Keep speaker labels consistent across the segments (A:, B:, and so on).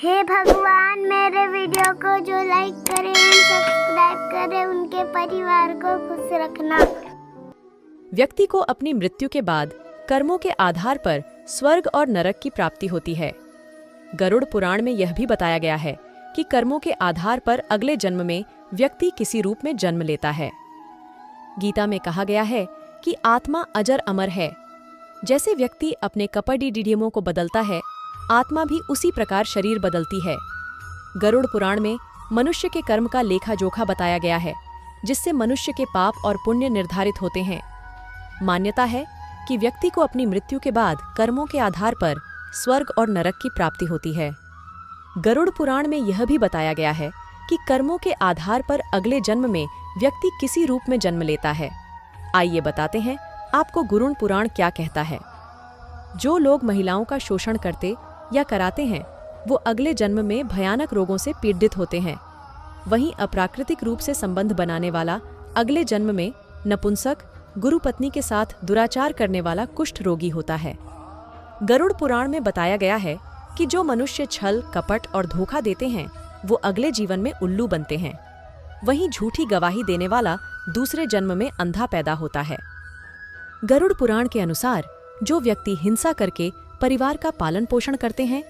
A: हे भगवान, मेरे वीडियो को जो लाइक करे, सब्सक्राइब करे, उनके परिवार को खुश रखना।
B: व्यक्ति को अपनी मृत्यु के बाद कर्मों के आधार पर स्वर्ग और नरक की प्राप्ति होती है। गरुड़ पुराण में यह भी बताया गया है कि कर्मों के आधार पर अगले जन्म में व्यक्ति किसी रूप में जन्म लेता है। गीता में कहा गया है कि आत्मा अजर अमर है। जैसे व्यक्ति अपने कपड़ी डिडियमों को बदलता है, आत्मा भी उसी प्रकार शरीर बदलती है। गरुड़ पुराण में मनुष्य के कर्म का लेखा जोखा बताया गया है, जिससे मनुष्य के पाप और पुण्य निर्धारित होते हैं। मान्यता है कि व्यक्ति को अपनी मृत्यु के बाद कर्मों के आधार पर स्वर्ग और नरक की प्राप्ति होती है। गरुड़ पुराण में यह भी बताया गया है कि कर्मों के आधार पर अगले जन्म में व्यक्ति किसी रूप में जन्म लेता है। आइए बताते हैं आपको गरुड़ पुराण क्या कहता है। जो लोग महिलाओं का शोषण करते या कराते हैं, वो अगले जन्म में भयानक रोगों से पीड़ित होते हैं। वहीं अप्राकृतिक रूप से संबंध बनाने वाला अगले जन्म में नपुंसक, गुरु पत्नी के साथ दुराचार करने वाला कुष्ठ रोगी होता है। गरुड़ पुराण में बताया गया है कि जो मनुष्य छल, कपट और धोखा देते हैं, वो अगले जीवन में उल्लू बनते हैं। वहीं झूठी गवाही देने वाला दूसरे जन्म में अंधा पैदा होता है। गरुड़ पुराण के अनुसार जो व्यक्ति हिंसा करके परिवार का पालन पोषण करते हैं,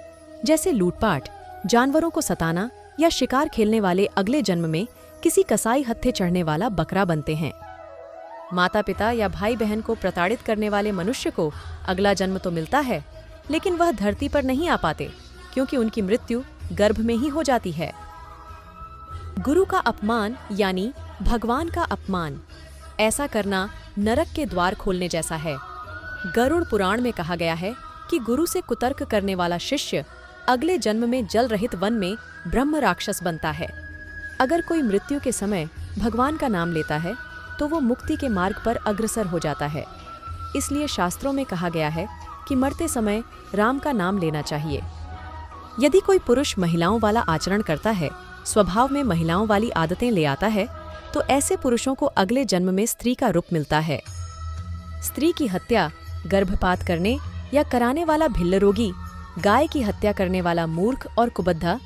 B: जैसे लूटपाट, जानवरों को सताना या शिकार खेलने वाले, अगले जन्म में किसी कसाई हत्थे चढ़ने वाला बकरा बनते हैं। माता पिता या भाई बहन को प्रताड़ित करने वाले मनुष्य को अगला जन्म तो मिलता है, लेकिन वह धरती पर नहीं आ पाते, क्योंकि उनकी मृत्यु गर्भ में ही हो जाती है। गुरु का अपमान यानी भगवान का अपमान, ऐसा करना नरक के द्वार खोलने जैसा है। गरुड़ पुराण में कहा गया है कि गुरु से कुतर्क करने वाला शिष्य अगले जन्म में जल रहित वन में ब्रह्म राक्षस बनता है। अगर कोई मृत्यु के समय भगवान का नाम लेता है तो वो मुक्ति के मार्ग पर अग्रसर हो जाता है। इसलिए शास्त्रों में कहा गया है कि मरते समय राम का नाम लेना चाहिए। यदि कोई पुरुष महिलाओं वाला आचरण करता है, स्वभाव में महिलाओं वाली आदतें ले आता है, तो ऐसे पुरुषों को अगले जन्म में स्त्री का रूप मिलता है। स्त्री की हत्या, गर्भपात करने या कराने वाला भिल्ल रोगी, गाय की हत्या करने वाला मूर्ख और कुबद्धा,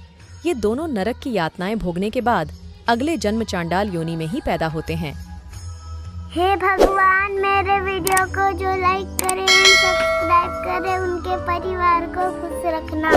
B: ये दोनों नरक की यातनाएं भोगने के बाद अगले जन्म चांडाल योनि में ही पैदा होते हैं।
A: हे भगवान, मेरे वीडियो को जो लाइक करे, सब्सक्राइब करे, उनके परिवार को खुश रखना।